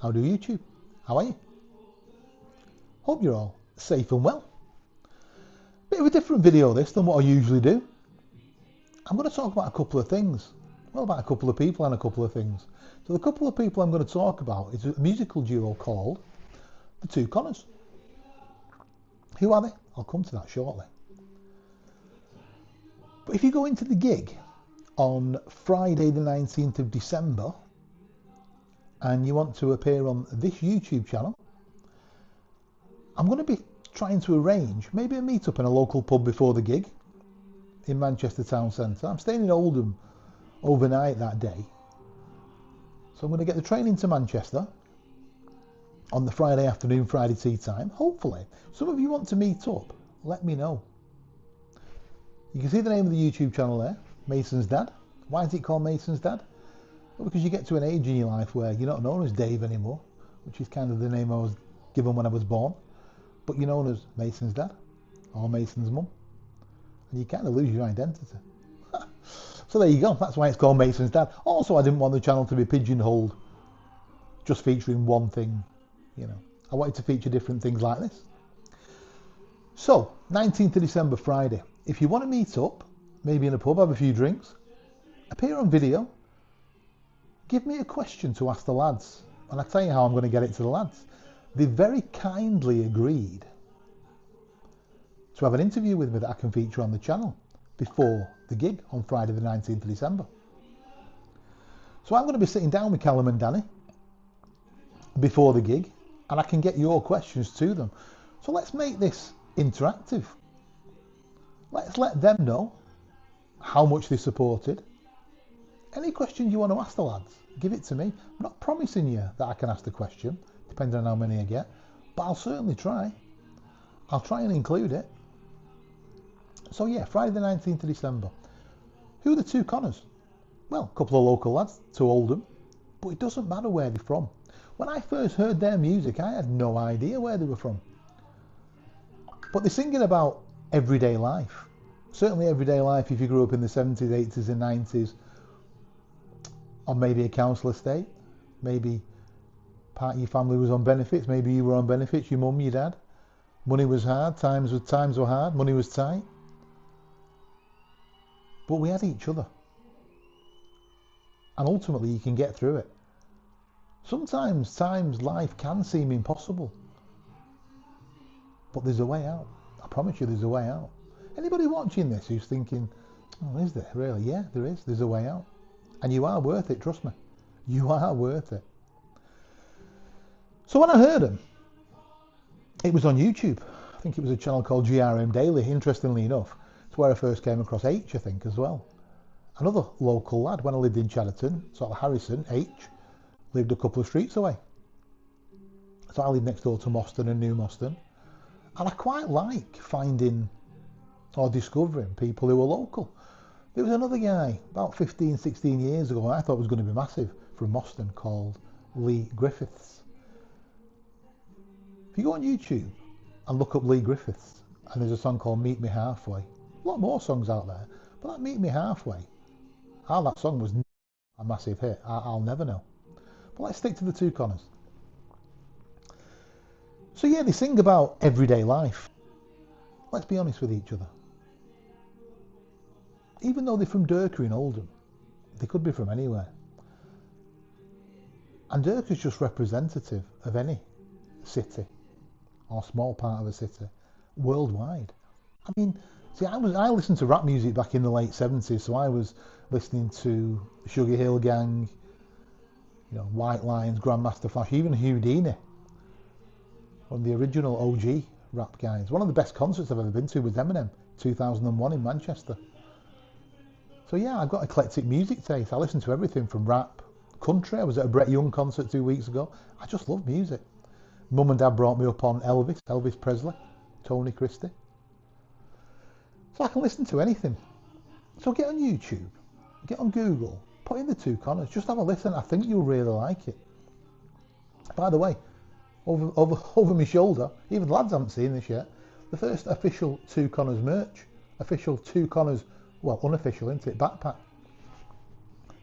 How do YouTube? How are you? Hope you're all safe and well. Bit of a different video this than what I usually do. I'm going to talk about a couple of things. Well, about a couple of people and a couple of things. So the couple of people I'm going to talk about is a musical duo called the Two Connors. Who are they? I'll come to that shortly. But if you go into the gig on Friday the 19th of December and you want to appear on this YouTube channel, I'm going to be trying to arrange maybe a meet-up in a local pub before the gig in Manchester Town Centre. I'm staying in Oldham overnight that day. So I'm going to get the train into Manchester on the Friday afternoon, Friday tea time. Hopefully, some of you want to meet up, let me know. You can see the name of the YouTube channel there, Mason's Dad. Why is it called Mason's Dad? Well, because you get to an age in your life where you're not known as Dave anymore, which is kind of the name I was given when I was born. But you're known as Mason's Dad or Mason's Mum. And you kind of lose your identity. So there you go, that's why it's called Mason's Dad. Also, I didn't want the channel to be pigeonholed, just featuring one thing, you know. I wanted to feature different things like this. So, 19th of December, Friday. If you want to meet up, maybe in a pub, have a few drinks, appear on video, give me a question to ask the lads. And I'll tell you how I'm going to get it to the lads. They very kindly agreed to have an interview with me that I can feature on the channel before the gig on Friday the 19th of December. So I'm going to be sitting down with Callum and Danny before the gig and I can get your questions to them. So let's make this interactive. Let's let them know how much they supported. Any questions you want to ask the lads, give it to me. I'm not promising you that I can ask the question, depending on how many I get, but I'll certainly try. I'll try and include it. So yeah, Friday the 19th of December. Who are the Two Connors? Well, a couple of local lads to Oldham, but it doesn't matter where they're from. When I first heard their music, I had no idea where they were from. But they're singing about everyday life. Certainly everyday life if you grew up in the 70s, 80s and 90s on maybe a council estate. Maybe part of your family was on benefits. Maybe you were on benefits, your mum, your dad. Money was hard, times were hard, money was tight. But we had each other. And ultimately you can get through it. Sometimes life can seem impossible. But there's a way out. I promise you there's a way out. Anybody watching this who's thinking, oh, is there really? Yeah, there is. There's a way out. And you are worth it, trust me. You are worth it. So when I heard them, it was on YouTube. I think it was a channel called GRM Daily, interestingly enough. It's where I first came across H, I think, as well. Another local lad, when I lived in Chadderton, sort of Harrison, H, lived a couple of streets away. So I lived next door to Moston and New Moston. And I quite like finding or discovering people who are local. There was another guy about 15, 16 years ago, I thought was going to be massive, from Moston, called Lee Griffiths. If you go on YouTube and look up Lee Griffiths, and there's a song called Meet Me Halfway. A lot more songs out there, but that Meet Me Halfway, how that song was a massive hit, I'll never know. But let's stick to the Two Connors. So yeah, they sing about everyday life. Let's be honest with each other. Even though they're from Durker in Oldham, they could be from anywhere. And Durker is just representative of any city or small part of a city worldwide. I mean, see, I listened to rap music back in the late 70s, so I was listening to the Sugar Hill Gang, you know, White Lines, Grandmaster Flash, even Houdini, one of the original OG rap guys. One of the best concerts I've ever been to was Eminem, 2001 in Manchester. So yeah, I've got eclectic music taste. I listen to everything from rap, country. I was at a Brett Young concert 2 weeks ago. I just love music. Mum and Dad brought me up on Elvis Presley, Tony Christie. So I can listen to anything. So get on YouTube, get on Google, put in the Two Connors, just have a listen. I think you'll really like it. By the way, over my shoulder, even the lads haven't seen this yet, the first official Two Connors merch, official Two Connors, well, unofficial, isn't it, backpack.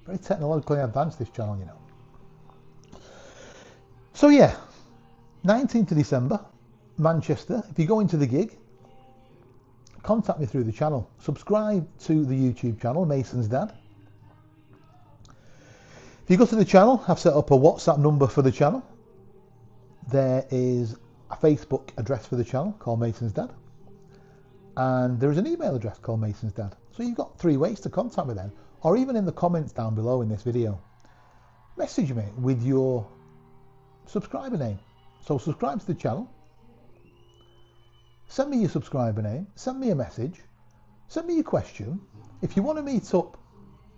Very technologically advanced, this channel, you know. So yeah, 19th of December, Manchester. If you go into the gig, contact me through the channel. Subscribe to the YouTube channel, Mason's Dad. If you go to the channel, I've set up a WhatsApp number for the channel. There is a Facebook address for the channel called Mason's Dad. And there is an email address called Mason's Dad. So you've got 3 ways to contact me then, or even in the comments down below in this video. Message me with your subscriber name. So subscribe to the channel, send me your subscriber name, send me a message, send me your question. If you want to meet up,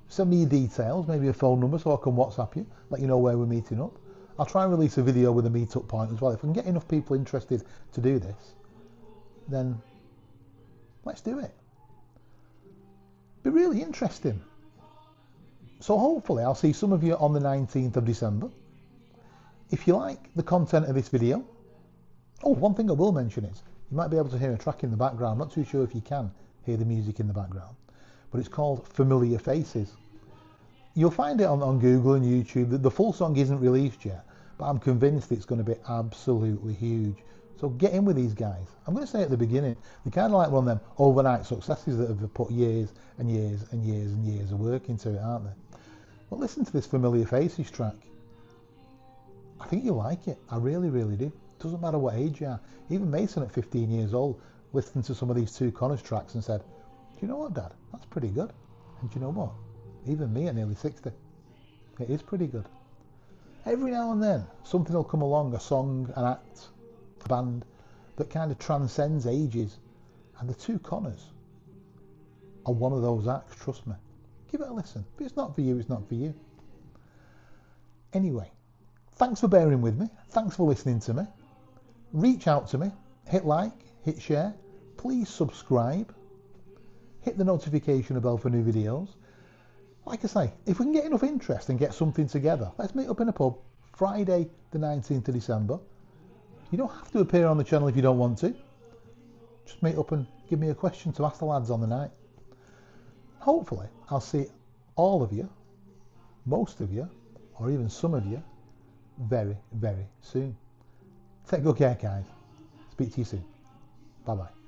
send me your details, maybe a phone number so I can WhatsApp you, let you know where we're meeting up. I'll try and release a video with a meet-up point as well. If I can get enough people interested to do this, then let's do it. Be really interesting. So hopefully I'll see some of you on the 19th of December. If you like the content of this video, one thing I will mention is you might be able to hear a track in the background. I'm not too sure if you can hear the music in the background, but it's called Familiar Faces. You'll find it on Google and YouTube. The full song isn't released yet, but I'm convinced it's going to be absolutely huge. So get in with these guys. I'm going to say at the beginning, they're kind of like one of them overnight successes that have put years and years and years and years of work into it, aren't they? But listen to this Familiar Faces track. I think you'll like it. I really, really do. Doesn't matter what age you are. Even Mason at 15 years old listened to some of these Two Connors tracks and said, do you know what, Dad? That's pretty good. And do you know what? Even me at nearly 60, it is pretty good. Every now and then, something will come along, a song, an act, a band, that kind of transcends ages. And the Two Connors are one of those acts, trust me. Give it a listen. If it's not for you, it's not for you. Anyway, thanks for bearing with me. Thanks for listening to me. Reach out to me. Hit like, hit share. Please subscribe. Hit the notification bell for new videos. Like I say, if we can get enough interest and get something together, let's meet up in a pub Friday the 19th of December. You don't have to appear on the channel if you don't want to. Just meet up and give me a question to ask the lads on the night. Hopefully, I'll see all of you, most of you, or even some of you, very, very soon. Take good care, guys. Speak to you soon. Bye-bye.